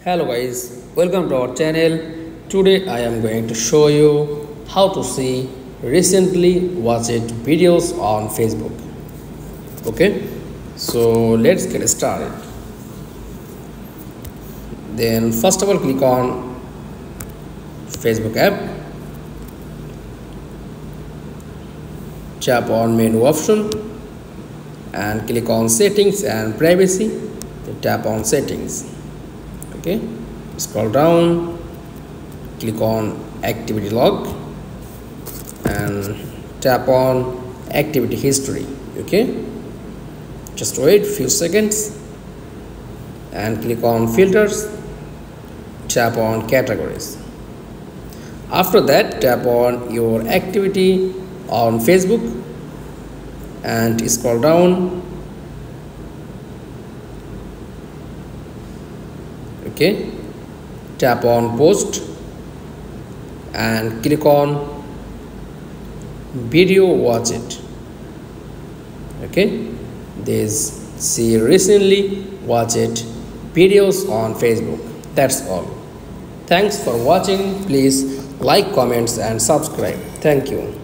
Hello guys, welcome to our channel. Today I am going to show you how to see recently watched videos on Facebook. Okay, so let's get started. Then first of all, click on Facebook app, tap on menu option and click on settings and privacy. Then tap on settings. Okay, scroll down, click on activity log and tap on activity history. Okay, just wait few seconds and click on filters, tap on categories. After that, tap on your activity on Facebook and scroll down. Okay, tap on post and click on video watch it. Okay, there's see recently watched videos on Facebook. That's all. Thanks for watching. Please like, comments and subscribe. Thank you.